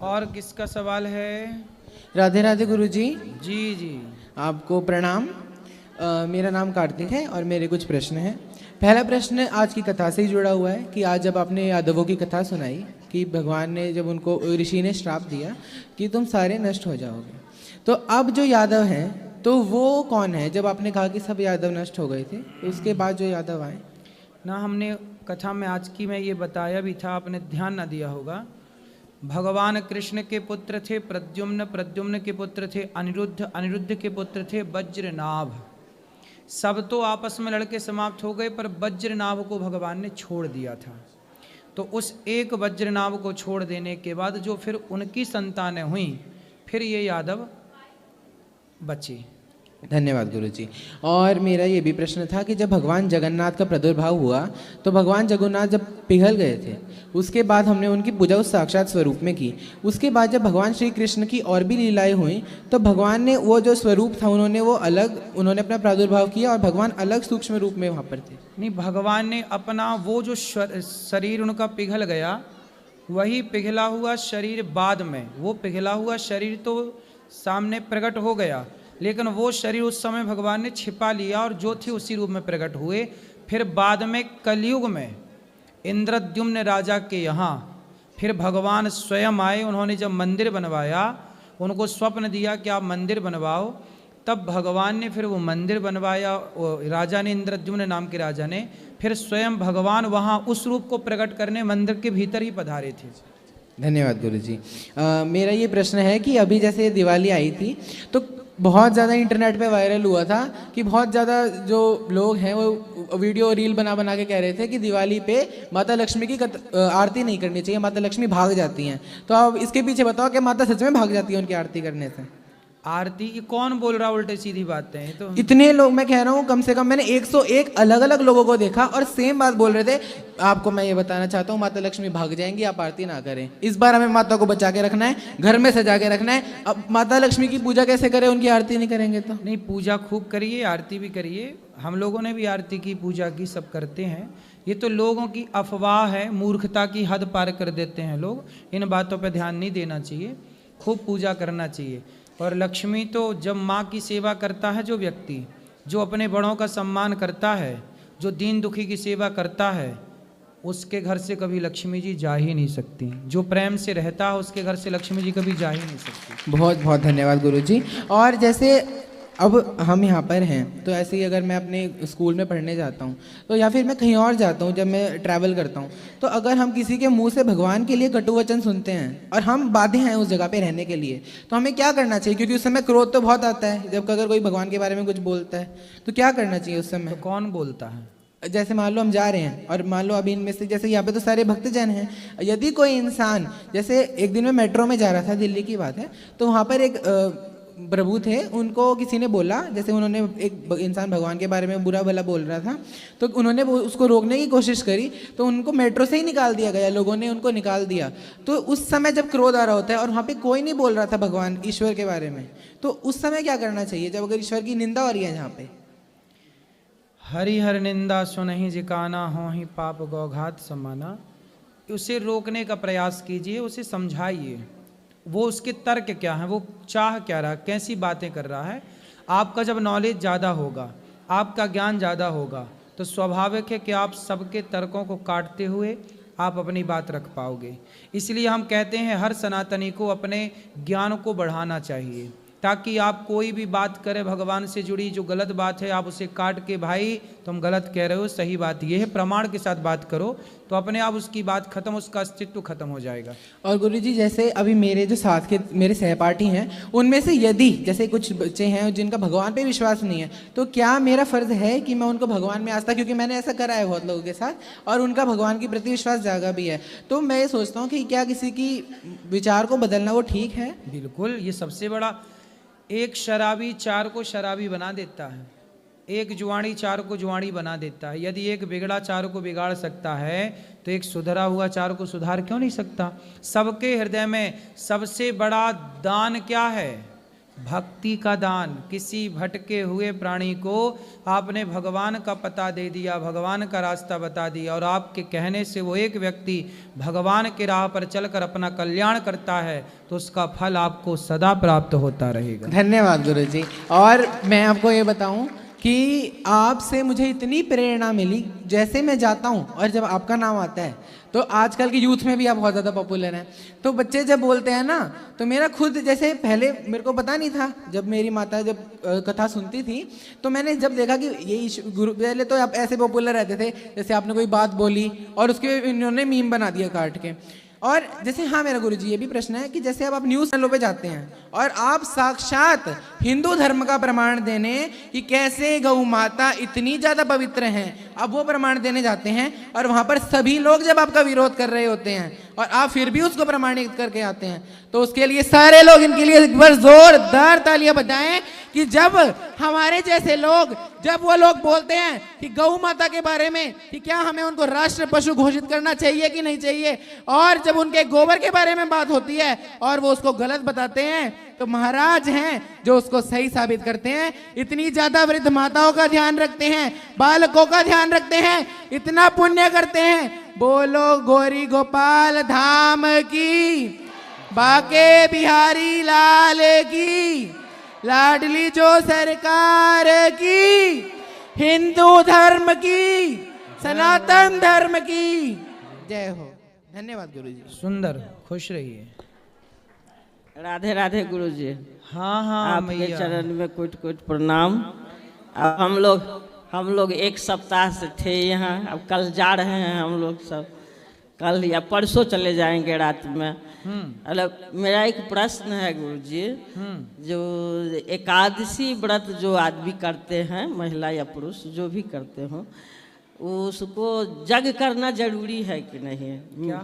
और किसका सवाल है? राधे राधे गुरुजी। जी जी। आपको प्रणाम। मेरा नाम कार्तिक है और मेरे कुछ प्रश्न हैं। पहला प्रश्न आज की कथा से ही जुड़ा हुआ है कि आज जब आपने यादवों की कथा सुनाई कि भगवान ने जब उनको ऋषि ने श्राप दिया कि तुम सारे नष्ट हो जाओगे, तो अब जो यादव हैं तो वो कौन है? जब आपने कहा कि सब यादव नष्ट हो गए थे, तो उसके बाद जो यादव आए ना, हमने कथा में आज की में ये बताया भी था, आपने ध्यान ना दिया होगा। भगवान कृष्ण के पुत्र थे प्रद्युम्न, प्रद्युम्न के पुत्र थे अनिरुद्ध, अनिरुद्ध के पुत्र थे वज्रनाभ। सब तो आपस में लड़के समाप्त हो गए, पर वज्रनाभ को भगवान ने छोड़ दिया था। तो उस एक वज्रनाभ को छोड़ देने के बाद जो फिर उनकी संतानें हुई, फिर ये यादव बचे। धन्यवाद गुरुजी। और मेरा ये भी प्रश्न था कि जब भगवान जगन्नाथ का प्रादुर्भाव हुआ तो भगवान जगन्नाथ जब पिघल गए थे, उसके बाद हमने उनकी पूजा उस साक्षात स्वरूप में की। उसके बाद जब भगवान श्री कृष्ण की और भी लीलाएं हुई तो भगवान ने वो जो स्वरूप था उन्होंने अपना प्रादुर्भाव किया और भगवान अलग सूक्ष्म रूप में वहाँ पर थे। नहीं, भगवान ने अपना वो जो शरीर उनका पिघल गया, वही पिघला हुआ शरीर बाद में, वो पिघला हुआ शरीर तो सामने प्रकट हो गया, लेकिन वो शरीर उस समय भगवान ने छिपा लिया और जो थे उसी रूप में प्रकट हुए। फिर बाद में कलयुग में इंद्रद्युम्न राजा के यहाँ फिर भगवान स्वयं आए। उन्होंने जब मंदिर बनवाया, उनको स्वप्न दिया कि आप मंदिर बनवाओ, तब भगवान ने फिर वो मंदिर बनवाया। राजा ने, इंद्रद्युम्न नाम के राजा ने, फिर स्वयं भगवान वहाँ उस रूप को प्रकट करने मंदिर के भीतर ही पधारे थे। धन्यवाद गुरुजी। मेरा ये प्रश्न है कि अभी जैसे दिवाली आई थी तो बहुत ज़्यादा इंटरनेट पे वायरल हुआ था कि बहुत ज़्यादा जो लोग हैं वो वीडियो रील बना बना के कह रहे थे कि दिवाली पे माता लक्ष्मी की आरती नहीं करनी चाहिए, माता लक्ष्मी भाग जाती हैं। तो अब इसके पीछे बताओ कि माता सच में भाग जाती है उनकी आरती करने से? आरती की कौन बोल रहा उल्टे सीधी बातें? तो इतने लोग, मैं कह रहा हूँ कम से कम मैंने 101 अलग अलग लोगों को देखा और सेम बात बोल रहे थे। आपको मैं ये बताना चाहता हूँ, माता लक्ष्मी भाग जाएंगी, आप आरती ना करें। इस बार हमें माता को बचा के रखना है, घर में सजा के रखना है। अब माता लक्ष्मी की पूजा कैसे करें, उनकी आरती नहीं करेंगे तो? नहीं, पूजा खूब करिए, आरती भी करिए। हम लोगों ने भी आरती की, पूजा की, सब करते हैं। ये तो लोगों की अफवाह है, मूर्खता की हद पार कर देते हैं लोग। इन बातों पर ध्यान नहीं देना चाहिए, खूब पूजा करना चाहिए। और लक्ष्मी तो जब माँ की सेवा करता है जो व्यक्ति, जो अपने बड़ों का सम्मान करता है, जो दीन दुखी की सेवा करता है, उसके घर से कभी लक्ष्मी जी जा ही नहीं सकती। जो प्रेम से रहता है उसके घर से लक्ष्मी जी कभी जा ही नहीं सकती। बहुत बहुत धन्यवाद गुरुजी। और जैसे अब हम यहाँ पर हैं तो ऐसे ही अगर मैं अपने स्कूल में पढ़ने जाता हूँ तो या फिर मैं कहीं और जाता हूँ, जब मैं ट्रैवल करता हूँ, तो अगर हम किसी के मुंह से भगवान के लिए कटु वचन सुनते हैं और हम बाध्य हैं उस जगह पे रहने के लिए, तो हमें क्या करना चाहिए? क्योंकि उस समय क्रोध तो बहुत आता है जब अगर कोई भगवान के बारे में कुछ बोलता है, तो क्या करना चाहिए उस समय? तो कौन बोलता है? जैसे मान लो हम जा रहे हैं और मान लो अभी इनमें से जैसे यहाँ पे तो सारे भक्तजन हैं, यदि कोई इंसान, जैसे एक दिन मैं मेट्रो में जा रहा था, दिल्ली की बात है, तो वहाँ पर एक प्रभु थे, उनको किसी ने बोला, जैसे उन्होंने एक इंसान भगवान के बारे में बुरा भला बोल रहा था, तो उन्होंने उसको रोकने की कोशिश करी तो उनको मेट्रो से ही निकाल दिया गया, लोगों ने उनको निकाल दिया। तो उस समय जब क्रोध आ रहा होता है और वहाँ पे कोई नहीं बोल रहा था भगवान ईश्वर के बारे में, तो उस समय क्या करना चाहिए जब अगर ईश्वर की निंदा हो रही है? जहाँ पे हरिहर निंदा सुनहि जिकाना, हो ही पाप गौघात समाना। उसे रोकने का प्रयास कीजिए, उसे समझाइए, वो उसके तर्क क्या है, वो चाह क्या रहा, कैसी बातें कर रहा है। आपका जब नॉलेज ज़्यादा होगा, आपका ज्ञान ज़्यादा होगा, तो स्वाभाविक है कि आप सबके तर्कों को काटते हुए आप अपनी बात रख पाओगे। इसलिए हम कहते हैं हर सनातनी को अपने ज्ञान को बढ़ाना चाहिए, ताकि आप कोई भी बात करें भगवान से जुड़ी जो गलत बात है, आप उसे काट के भाई तुम गलत कह रहे हो, सही बात ये है, प्रमाण के साथ बात करो, तो अपने आप उसकी बात खत्म, उसका अस्तित्व खत्म हो जाएगा। और गुरुजी जैसे अभी मेरे जो साथ के मेरे सहपाठी हैं, उनमें से यदि जैसे कुछ बच्चे हैं जिनका भगवान पे विश्वास नहीं है, तो क्या मेरा फ़र्ज़ है कि मैं उनको भगवान में आस्था, क्योंकि मैंने ऐसा करा है बहुत लोगों के साथ और उनका भगवान के प्रति विश्वास जागा भी है, तो मैं ये सोचता हूँ कि क्या किसी की विचार को बदलना वो ठीक है? बिल्कुल, ये सबसे बड़ा, एक शराबी चार को शराबी बना देता है, एक जुआड़ी चार को जुआड़ी बना देता है। यदि एक बिगड़ा चार को बिगाड़ सकता है, तो एक सुधरा हुआ चार को सुधार क्यों नहीं सकता? सबके हृदय में सबसे बड़ा दान क्या है? भक्ति का दान। किसी भटके हुए प्राणी को आपने भगवान का पता दे दिया, भगवान का रास्ता बता दिया, और आपके कहने से वो एक व्यक्ति भगवान के राह पर चलकर अपना कल्याण करता है, तो उसका फल आपको सदा प्राप्त होता रहेगा। धन्यवाद गुरुजी। और मैं आपको ये बताऊं कि आपसे मुझे इतनी प्रेरणा मिली, जैसे मैं जाता हूँ और जब आपका नाम आता है तो आजकल के यूथ में भी आप बहुत ज़्यादा पॉपुलर हैं, तो बच्चे जब बोलते हैं ना, तो मेरा खुद, जैसे पहले मेरे को पता नहीं था, जब मेरी माता जब कथा सुनती थी तो मैंने जब देखा कि ये गुरु, पहले तो आप ऐसे पॉपुलर रहते थे जैसे आपने कोई बात बोली और उसके इन्होंने मीम बना दिया काट के। और जैसे, हाँ मेरा गुरुजी ये भी प्रश्न है कि जैसे अब आप न्यूज़ चैनलों पे जाते हैं और आप साक्षात हिंदू धर्म का प्रमाण देने कि कैसे गौ माता इतनी ज़्यादा पवित्र हैं, अब वो प्रमाण देने जाते हैं और वहाँ पर सभी लोग जब आपका विरोध कर रहे होते हैं और आप फिर भी उसको प्रमाणित करके आते हैं, तो उसके लिए सारे लोग इनके लिए एक बार जोरदार तालियां बजाएं कि जब हमारे जैसे लोग, जब वो लोग बोलते हैं कि गौ माता के बारे में कि क्या हमें उनको राष्ट्र पशु घोषित करना चाहिए कि नहीं चाहिए, और जब उनके गोबर के बारे में बात होती है और वो उसको गलत बताते हैं, तो महाराज हैं जो उसको सही साबित करते हैं। इतनी ज्यादा वृद्ध माताओं का ध्यान रखते हैं, बालकों का ध्यान रखते हैं, इतना पुण्य करते हैं। बोलो गौरी गोपाल धाम की, बाके बिहारी लाल की, लाडली जो सरकार की, हिंदू धर्म की, सनातन धर्म की जय हो। धन्यवाद गुरुजी। सुंदर, खुश रहिए। राधे राधे गुरुजी। हाँ हाँ आपके मैया, चरण में कोट कोट प्रणाम। अब हम लोग एक सप्ताह से थे यहाँ, अब कल जा रहे हैं हम लोग सब, कल या परसों चले जाएंगे रात में। मतलब मेरा एक प्रश्न है गुरुजी, जो एकादशी व्रत जो आदमी करते हैं, महिला या पुरुष जो भी करते हो, उसको जग करना जरूरी है कि नहीं? क्या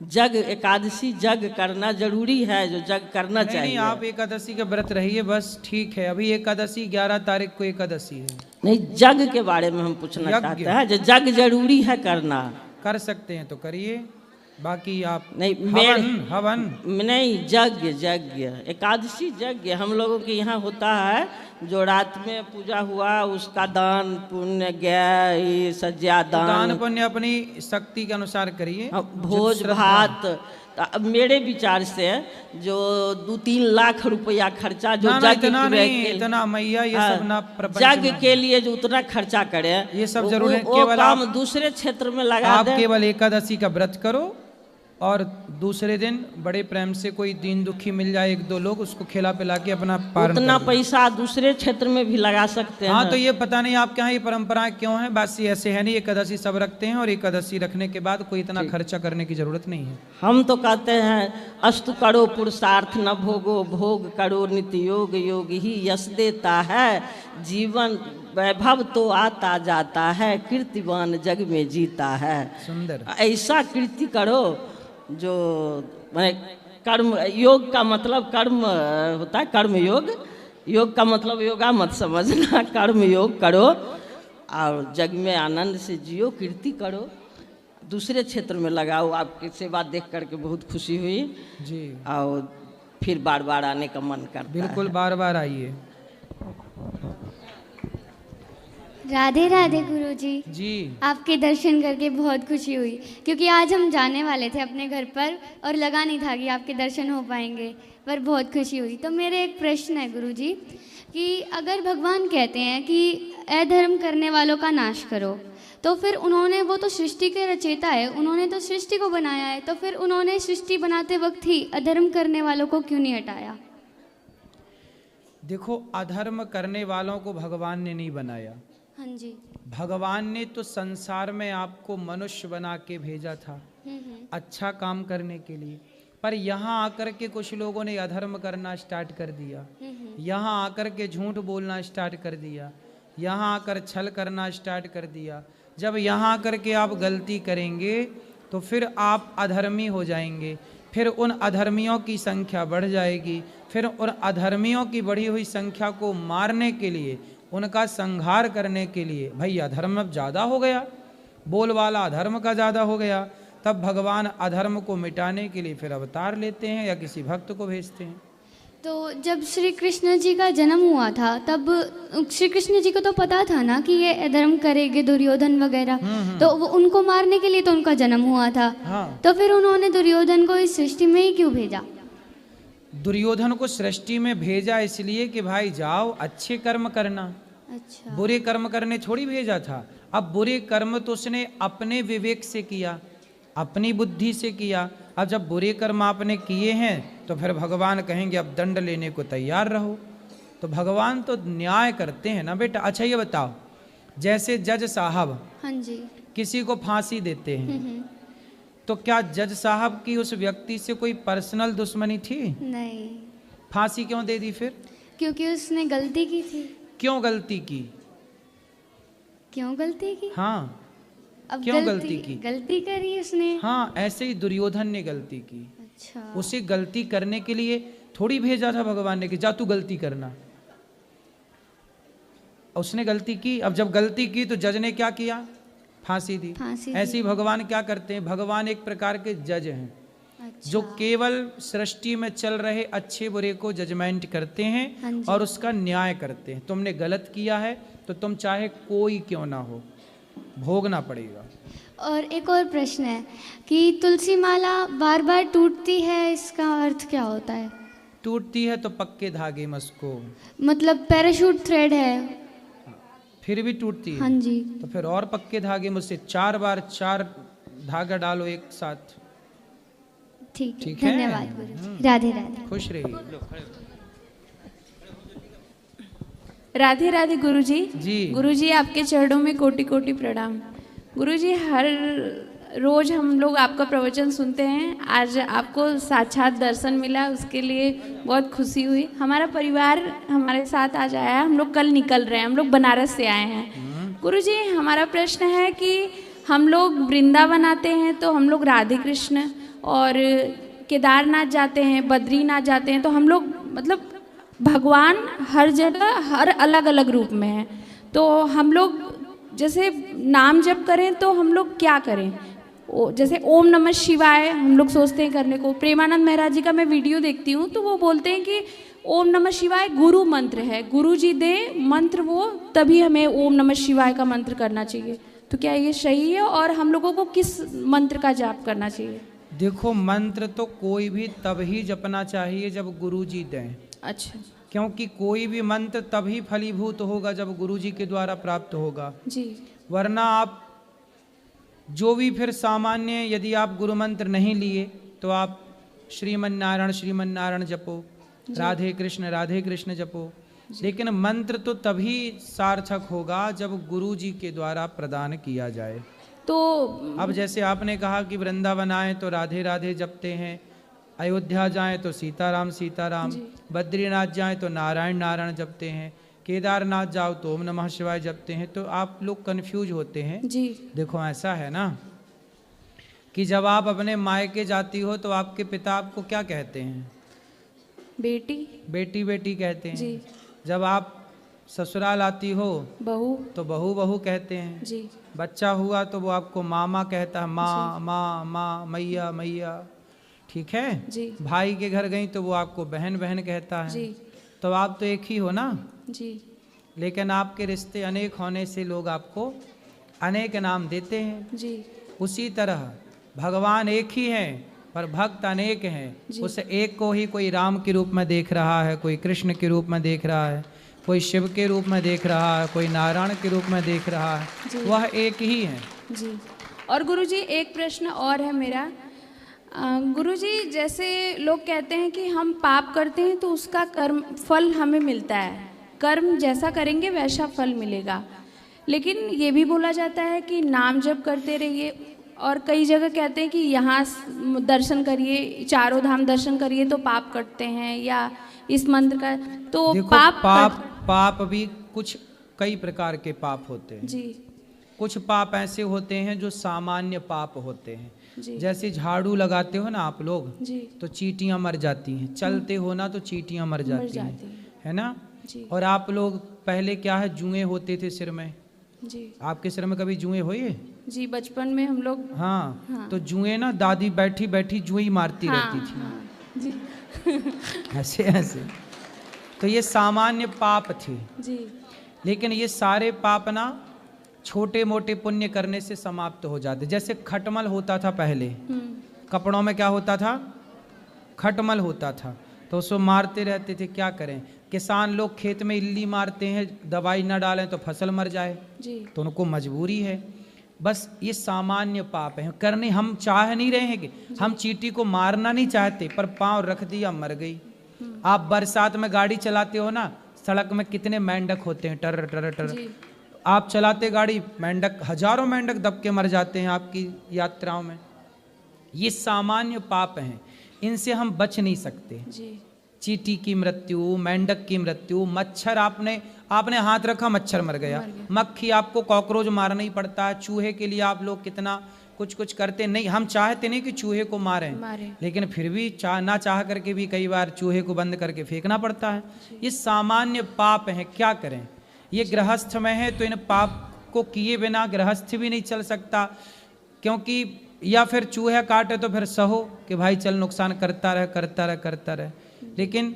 जग, एकादशी जग करना जरूरी है, जो जग करना नहीं, चाहिए? नहीं, आप एकादशी का व्रत रहिए बस, ठीक है। अभी एकादशी 11 तारीख को एकादशी है। नहीं, जग के बारे में हम पूछना यज्ञ। चाहते हैं, जो जग जरूरी है करना। कर सकते हैं तो करिए, बाकी आप नहीं, हवन नहीं, यज्ञ एकादशी यज्ञ हम लोगों के यहाँ होता है, जो रात में पूजा हुआ उसका दान पुण्य गया, सज्जा दान पुण्य अपनी शक्ति के अनुसार करिए। भोज भात। तो अब मेरे विचार से जो 2-3 लाख रुपया खर्चा जो जग इतना नहीं, इतना मैया ये सब ना जग के लिए जो उतना खर्चा करे, ये सब जरूर है। वो केवल काम दूसरे क्षेत्र में लगा आप दे। केवल एकादशी का व्रत करो और दूसरे दिन बड़े प्रेम से कोई दीन दुखी मिल जाए 1-2 लोग, उसको खिला पिला के अपना पार उतना पैसा दूसरे क्षेत्र में भी लगा सकते हैं। हाँ, तो ये पता नहीं आपके यहाँ ये परंपराएं क्यों हैं, बस ये ऐसे है नहीं। एकादशी सब रखते हैं और एकादशी रखने के बाद कोई इतना खर्चा करने की जरूरत नहीं है। हम तो कहते हैं अस्तु करो पुरुषार्थ न भोगो, भोग करो नित्य योग, योग ही यश देता है, जीवन वैभव तो आता जाता है, कीर्तिवान जग में जीता है। सुंदर। ऐसा कीर्ति करो जो माने कर्म, योग का मतलब कर्म होता है, कर्म योग, योग का मतलब योगा मत समझना, कर्म योग करो और जग में आनंद से जियो, कीर्ति करो, दूसरे क्षेत्र में लगाओ। आपकी सेवा देख करके बहुत खुशी हुई जी, और फिर बार बार आने का मन करता बिल्कुल है। बार बार आइए। राधे राधे गुरुजी। जी, आपके दर्शन करके बहुत खुशी हुई, क्योंकि आज हम जाने वाले थे अपने घर पर और लगा नहीं था कि आपके दर्शन हो पाएंगे, पर बहुत खुशी हुई। तो मेरे एक प्रश्न है गुरुजी कि अगर भगवान कहते हैं कि अधर्म करने वालों का नाश करो, तो फिर उन्होंने, वो तो सृष्टि के रचयिता है, उन्होंने तो सृष्टि को बनाया है, तो फिर उन्होंने सृष्टि बनाते वक्त ही अधर्म करने वालों को क्यों नहीं हटाया? देखो, अधर्म करने वालों को भगवान ने नहीं बनाया। हाँ जी। भगवान ने तो संसार में आपको मनुष्य बना के भेजा था अच्छा काम करने के लिए, पर यहाँ आकर के कुछ लोगों ने अधर्म करना स्टार्ट कर दिया, यहाँ आकर के झूठ बोलना स्टार्ट कर दिया, यहाँ आकर छल करना स्टार्ट कर दिया। जब यहाँ आकर के आप गलती करेंगे तो फिर आप अधर्मी हो जाएंगे, फिर उन अधर्मियों की संख्या बढ़ जाएगी, फिर उन अधर्मियों की बढ़ी हुई संख्या को मारने के लिए, उनका संहार करने के लिए, भाई अधर्म अब ज़्यादा हो गया, बोलवाला अधर्म का ज़्यादा हो गया, तब भगवान अधर्म को मिटाने के लिए फिर अवतार लेते हैं या किसी भक्त को भेजते हैं। तो जब श्री कृष्ण जी का जन्म हुआ था तब श्री कृष्ण जी को तो पता था ना कि ये अधर्म करेंगे दुर्योधन वगैरह, तो वो उनको मारने के लिए तो उनका जन्म हुआ था। हाँ। तो फिर उन्होंने दुर्योधन को इस सृष्टि में ही क्यों भेजा? दुर्योधन को सृष्टि में भेजा इसलिए कि भाई जाओ अच्छे कर्म करना, अच्छा। बुरे कर्म करने थोड़ी भेजा था। अब बुरे कर्म तो उसने अपने विवेक से किया, अपनी बुद्धि से किया। अब जब बुरे कर्म आपने किए हैं तो फिर भगवान कहेंगे अब दंड लेने को तैयार रहो। तो भगवान तो न्याय करते हैं ना बेटा। अच्छा ये बताओ, जैसे जज साहब हाँ जी। किसी को फांसी देते हैं तो क्या जज साहब की उस व्यक्ति से कोई पर्सनल दुश्मनी थी? नहीं। फांसी क्यों दे दी फिर? क्योंकि उसने गलती की थी। क्यों गलती की? क्यों गलती की? हाँ, अब क्यों गलती की? गलती करी उसने। हाँ, ऐसे ही दुर्योधन ने गलती की। अच्छा। उसे गलती करने के लिए थोड़ी भेजा था भगवान ने कि जा तू गलती करना। उसने गलती की। अब जब गलती की तो जज ने क्या किया? फांसी दी। फांसी ऐसे ही दी। भगवान क्या करते हैं? भगवान एक प्रकार के जज हैं अच्छा। जो केवल सृष्टि में चल रहे अच्छे बुरे को जजमेंट करते हाँ हैं जी। और उसका न्याय करते हैं। तुमने गलत किया है तो तुम चाहे कोई क्यों ना हो भोगना पड़ेगा। और एक और प्रश्न है कि तुलसी माला बार बार टूटती है, इसका अर्थ क्या होता है? टूटती है तो पक्के धागे में उसको, मतलब पैराशूट थ्रेड है। फिर भी टूटती हाँ है जी। तो फिर और पक्के धागे में उससे 4 बार 4 धागा डालो एक साथ। ठीक है, ठीक है। धन्यवाद गुरुजी। राधे राधे। खुश रहिए। राधे राधे गुरुजी। जी। गुरुजी आपके चरणों में कोटि कोटि प्रणाम। गुरुजी हर रोज हम लोग आपका प्रवचन सुनते हैं, आज आपको साक्षात दर्शन मिला उसके लिए बहुत खुशी हुई। हमारा परिवार हमारे साथ आज आया है, हम लोग कल निकल रहे हैं, हम लोग बनारस से आए हैं। गुरुजी हमारा प्रश्न है कि हम लोग वृंदावन आते हैं तो हम लोग राधे कृष्ण, और केदारनाथ जाते हैं, बद्रीनाथ जाते हैं, तो हम लोग मतलब भगवान हर जगह हर अलग अलग रूप में है। तो हम लोग जैसे नाम जप करें तो हम लोग क्या करें? जैसे ओम नमः शिवाय हम लोग सोचते हैं करने को। प्रेमानंद महाराज जी का मैं वीडियो देखती हूँ तो वो बोलते हैं कि ओम नमः शिवाय गुरु मंत्र है, गुरु जी दे मंत्र वो, तभी हमें ओम नमः शिवाय का मंत्र करना चाहिए। तो क्या ये सही है और हम लोगों को किस मंत्र का जाप करना चाहिए? देखो, मंत्र तो कोई भी तब ही जपना चाहिए जब गुरु जी दें। अच्छा क्योंकि कोई भी मंत्र तभी फलीभूत होगा जब गुरु जी के द्वारा प्राप्त होगा। जी। वरना आप जो भी फिर सामान्य, यदि आप गुरु मंत्र नहीं लिए तो आप श्रीमन नारायण जपो, राधे कृष्ण जपो, लेकिन मंत्र तो तभी सार्थक होगा जब गुरु जी के द्वारा प्रदान किया जाए। तो अब जैसे आपने कहा कि वृंदावन आए तो राधे राधे जपते हैं, अयोध्या जाएं तो सीताराम सीताराम, बद्रीनाथ जाएं तो नारायण नारायण जपते हैं, केदारनाथ जाओ तो ओम नमः शिवाय जपते हैं, तो आप लोग कंफ्यूज होते हैं। जी। देखो ऐसा है ना कि जब आप अपने मायके जाती हो तो आपके पिता आपको क्या कहते हैं? बेटी बेटी बेटी कहते हैं। जी। जब आप ससुराल आती हो बहू तो बहू बहू कहते हैं। जी। बच्चा हुआ तो वो आपको मामा कहता है, माँ माँ माँ, मैया मैया, ठीक है। जी। भाई के घर गई तो वो आपको बहन बहन कहता है। जी। तो आप तो एक ही हो ना। जी। लेकिन आपके रिश्ते अनेक होने से लोग आपको अनेक नाम देते हैं। जी। उसी तरह भगवान एक ही हैं पर भक्त अनेक हैं। उस एक को ही कोई राम के रूप में देख रहा है, कोई कृष्ण के रूप में देख रहा है, कोई शिव के रूप में देख रहा है, कोई नारायण के रूप में देख रहा है। वह एक ही है। जी। और गुरुजी एक प्रश्न और है मेरा। गुरुजी जैसे लोग कहते हैं कि हम पाप करते हैं तो उसका कर्म फल हमें मिलता है, कर्म जैसा करेंगे वैसा फल मिलेगा, लेकिन ये भी बोला जाता है कि नाम जप करते रहिए, और कई जगह कहते हैं कि यहाँ दर्शन करिए, चारों धाम दर्शन करिए तो पाप कटते हैं, या इस मंत्र का तो देखो, पाप भी कुछ कई प्रकार के पाप होते हैं। जी। कुछ पाप ऐसे होते हैं जो सामान्य पाप होते हैं। जी। जैसे झाड़ू लगाते हो ना आप लोग, जी। तो चींटियां मर जाती हैं, चलते हो ना तो चींटियां मर जाती हैं, है ना। जी। और आप लोग पहले क्या है, जुएं होते थे सिर में। जी। आपके सिर में कभी जुएं हुए? जी, बचपन में हम लोग। हाँ, हाँ। तो जुएं ना दादी बैठी बैठी जुएं मारती रहती थी। जी ऐसे ऐसे। तो ये सामान्य पाप थे, जी लेकिन ये सारे पाप ना छोटे मोटे पुण्य करने से समाप्त हो जाते। जैसे खटमल होता था पहले, कपड़ों में क्या होता था? खटमल होता था, तो उसको मारते रहते थे। क्या करें, किसान लोग खेत में इल्ली मारते हैं, दवाई ना डालें तो फसल मर जाए, जी तो उनको मजबूरी है। बस ये सामान्य पाप है करने, हम चाह नहीं रहे हैं कि हम चींटी को मारना नहीं चाहते, पर पांव रख दिया मर गई। आप बरसात में गाड़ी चलाते हो ना, सड़क में कितने मेंढक होते हैं, टर टर टर। जी आप चलाते गाड़ी, मेंढक, हजारों मेंढक दब के मर जाते हैं आपकी यात्राओं में। ये सामान्य पाप हैं, इनसे हम बच नहीं सकते। जी चींटी की मृत्यु, मेंढक की मृत्यु, मच्छर, आपने हाथ रखा मच्छर मर गया। मक्खी, आपको कॉकरोच मारना ही पड़ता है। चूहे के लिए आप लोग कितना कुछ कुछ करते नहीं, हम चाहते नहीं कि चूहे को मारें, लेकिन फिर भी ना चाह करके भी कई बार चूहे को बंद करके फेंकना पड़ता है। ये सामान्य पाप हैं, क्या करें। ये गृहस्थ में है तो इन पाप को किए बिना गृहस्थ भी नहीं चल सकता, क्योंकि या फिर चूहे काटे तो फिर सहो कि भाई चल नुकसान करता रहे करता रहे करता रहे। लेकिन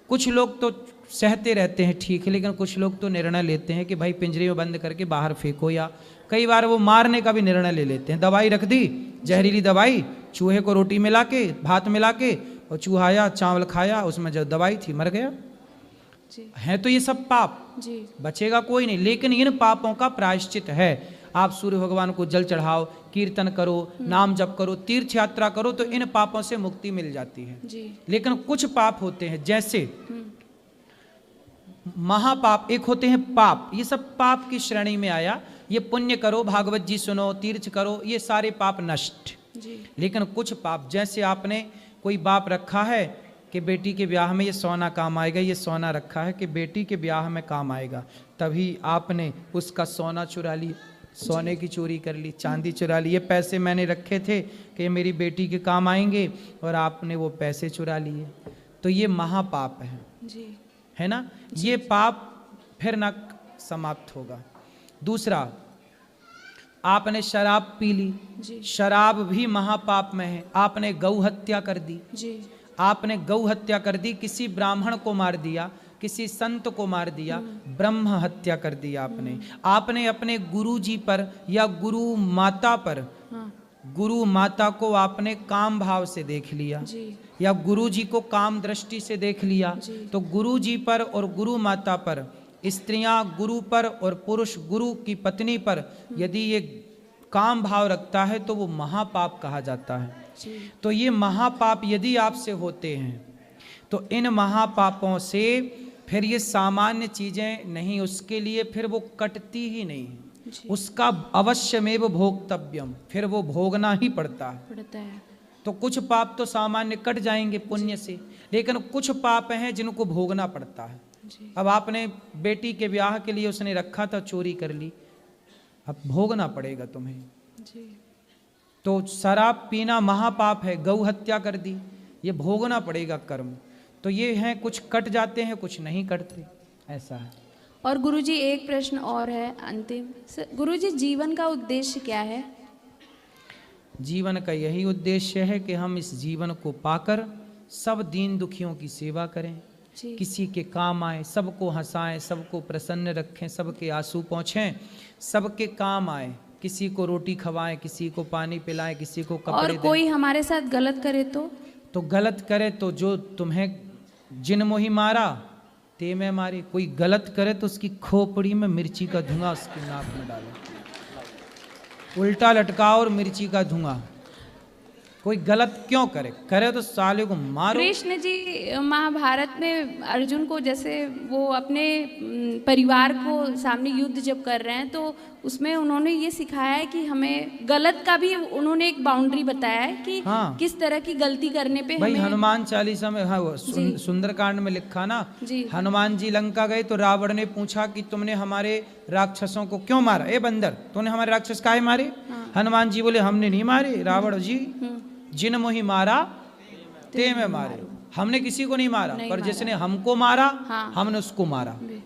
कुछ लोग तो सहते रहते हैं, ठीक है, लेकिन कुछ लोग तो निर्णय लेते हैं कि भाई पिंजरे में बंद करके बाहर फेंको, या कई बार वो मारने का भी निर्णय ले लेते हैं। दवाई रख दी, जहरीली दवाई, चूहे को रोटी मिला के, भात मिला के, और चूहा आया, चावल खाया, उसमें जो दवाई थी मर गया। जी है तो ये सब पाप, जी बचेगा कोई नहीं। लेकिन इन पापों का प्रायश्चित है। आप सूर्य भगवान को जल चढ़ाओ, कीर्तन करो, नाम जप करो, तीर्थ यात्रा करो, तो इन पापों से मुक्ति मिल जाती है। जी लेकिन कुछ पाप होते हैं, जैसे महापाप, एक होते हैं पाप, ये सब पाप की श्रेणी में आया। ये पुण्य करो, भागवत जी सुनो, तीर्थ करो, ये सारे पाप नष्ट। जी लेकिन कुछ पाप, जैसे आपने कोई बाप रखा है कि बेटी के ब्याह में ये सोना काम आएगा, ये सोना रखा है कि बेटी के ब्याह में काम आएगा, तभी आपने उसका सोना चुरा लिया, सोने की चोरी कर ली, चांदी चुरा ली। ये पैसे मैंने रखे थे कि मेरी बेटी के काम आएंगे, और आपने वो पैसे चुरा लिए, तो ये महापाप है, जी है ना। ये पाप फिर ना समाप्त होगा। दूसरा, आपने शराब पी ली, जी शराब भी महापाप में है। आपने गौ हत्या कर दी, जी आपने गौ हत्या कर दी, किसी ब्राह्मण को मार दिया, किसी संत को मार दिया, ब्रह्म हत्या कर दी आपने। आपने अपने गुरु जी पर या गुरु माता पर, हाँ गुरु माता को आपने काम भाव से देख लिया, जी या गुरु जी को काम दृष्टि से देख लिया, जी। तो गुरु जी पर और गुरु माता पर, स्त्रियां गुरु पर और पुरुष गुरु की पत्नी पर यदि ये काम भाव रखता है तो वो महापाप कहा जाता है। जी तो ये महापाप यदि आपसे होते हैं तो इन महापापों से फिर ये सामान्य चीजें नहीं, उसके लिए फिर वो कटती ही नहीं, उसका अवश्यमेव भोक्तव्यम, फिर वो भोगना ही पड़ता है। पड़ता है। तो कुछ पाप तो सामान्य कट जाएंगे पुण्य से, लेकिन कुछ पाप हैं जिनको भोगना पड़ता है। जी अब आपने बेटी के ब्याह के लिए उसने रखा था, चोरी कर ली, अब भोगना पड़ेगा तुम्हें। जी तो शराब पीना महापाप है, गौ हत्या कर दी, ये भोगना पड़ेगा कर्म। तो ये हैं, कुछ कट जाते हैं, कुछ नहीं कटते, ऐसा है। और गुरुजी एक प्रश्न और है अंतिम। गुरुजी, जीवन का उद्देश्य क्या है? जीवन का यही उद्देश्य है कि हम इस जीवन को पाकर सब दीन दुखियों की सेवा करें, जी किसी के काम आए, सबको हंसाएं, सबको प्रसन्न रखें, सबके आंसू पहुँचें, सबके काम आए, किसी को रोटी खवाएं, किसी को पानी पिलाएं, किसी को कपड़े और दें। कोई हमारे साथ गलत करे तो गलत करे तो जो तुम्हें जिन मोही मारा ते में मारे। कोई गलत करे तो उसकी खोपड़ी में मिर्ची का धुआं उसकी नाक में डालो, उल्टा लटकाओ और मिर्ची का धुआं। कोई गलत क्यों करे, करे तो साले को मारो। कृष्ण जी महाभारत में अर्जुन को, जैसे वो अपने परिवार को सामने युद्ध जब कर रहे हैं, तो उसमें उन्होंने ये सिखाया है कि हमें गलत का भी उन्होंने एक बाउंड्री बताया है कि हाँ। किस तरह की गलती करने पे भाई हमें। हनुमान चालीसा में, हाँ, जी। सुंदरकांड में लिखा ना, जी हनुमान जी लंका गए तो रावण ने पूछा कि तुमने हमारे राक्षसों को क्यों मारा, ए बंदर तूने हमारे राक्षस काहे मारे? हाँ। हनुमान जी बोले हमने नहीं मारे, रावण जी जिन मोही मारा ते में मारे। हमने किसी को नहीं मारा, नहीं पर मारा। जिसने हमको मारा हाँ। हमने उसको मारा। बि-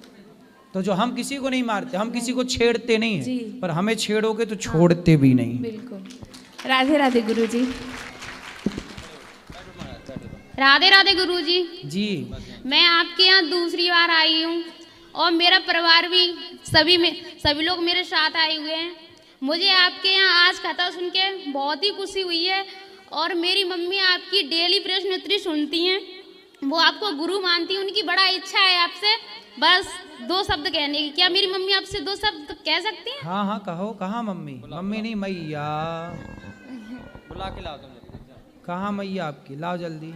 तो जो हम किसी को नहीं मारते, हम किसी को छेड़ते नहीं जी। है, पर हमें छेड़ोगे तो छोड़ते भी नहीं। बिल्कुल। राधे राधे गुरु जी। राधे राधे गुरुजी। जी। मैं आपके यहाँ दूसरी बार आई हूँ और मेरा परिवार भी सभी लोग मेरे साथ आए हुए हैं। मुझे आपके यहाँ आज कथा सुन के बहुत ही खुशी हुई है और मेरी मम्मी आपकी डेली प्रश्न उत्तरी सुनती हैं, वो आपको गुरु मानती हैं। उनकी बड़ा इच्छा है आपसे बस 2 शब्द कहने की। क्या मेरी मम्मी आपसे 2 शब्द कह सकती हैं? हाँ हाँ कहो। कहाँ मम्मी? मम्मी नहीं मैया। बुला के लाओ तुम। कहाँ मैया आपकी? लाओ जल्दी।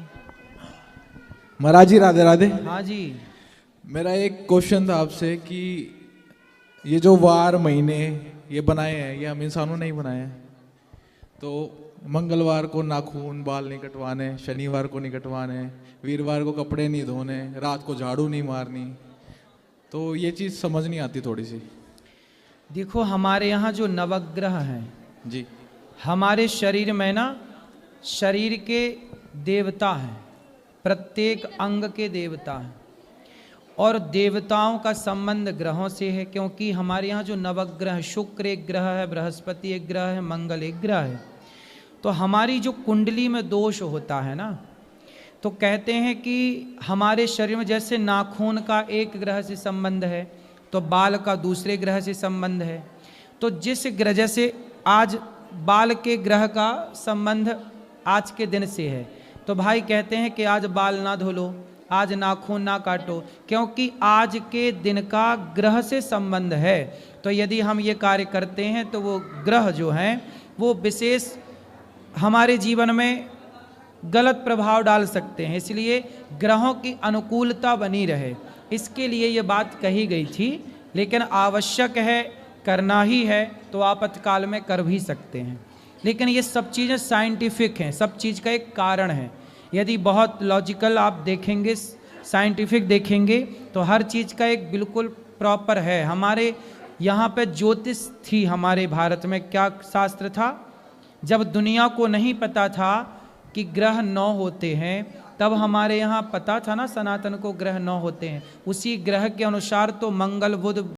महाराज जी राधे राधे। हाँ जी। मेरा एक क्वेश्चन था आपसे कि ये जो वार महीने ये बनाए हैं ये हम इंसानों ने ही बनाए हैं। तो मंगलवार को नाखून बाल नहीं कटवाने, शनिवार को नहीं कटवाने, वीरवार को कपड़े नहीं धोने, रात को झाड़ू नहीं मारनी, तो ये चीज़ समझ नहीं आती थोड़ी सी। देखो हमारे यहाँ जो नवग्रह हैं जी। हमारे शरीर में ना, शरीर के देवता हैं, प्रत्येक अंग के देवता हैं और देवताओं का संबंध ग्रहों से है। क्योंकि हमारे यहाँ जो नवग्रह, शुक्र एक ग्रह है, बृहस्पति एक ग्रह है, मंगल एक ग्रह है। तो हमारी जो कुंडली में दोष होता है ना, तो कहते हैं कि हमारे शरीर में जैसे नाखून का एक ग्रह से संबंध है तो बाल का दूसरे ग्रह से संबंध है। तो जिस ग्रह, जैसे आज बाल के ग्रह का संबंध आज के दिन से है, तो भाई कहते हैं कि आज बाल ना धो लो, आज नाखून ना काटो, क्योंकि आज के दिन का ग्रह से संबंध है। तो यदि हम ये कार्य करते हैं तो वो ग्रह जो हैं वो विशेष हमारे जीवन में गलत प्रभाव डाल सकते हैं। इसलिए ग्रहों की अनुकूलता बनी रहे, इसके लिए ये बात कही गई थी। लेकिन आवश्यक है, करना ही है तो आपातकाल में कर भी सकते हैं। लेकिन ये सब चीज़ें साइंटिफिक हैं, सब चीज़ का एक कारण है। यदि बहुत लॉजिकल आप देखेंगे, साइंटिफिक देखेंगे, तो हर चीज़ का एक बिल्कुल प्रॉपर है। हमारे यहाँ पे ज्योतिष थी, हमारे भारत में क्या शास्त्र था, जब दुनिया को नहीं पता था कि ग्रह 9 होते हैं, तब हमारे यहाँ पता था ना सनातन को ग्रह 9 होते हैं। उसी ग्रह के अनुसार तो मंगल बुध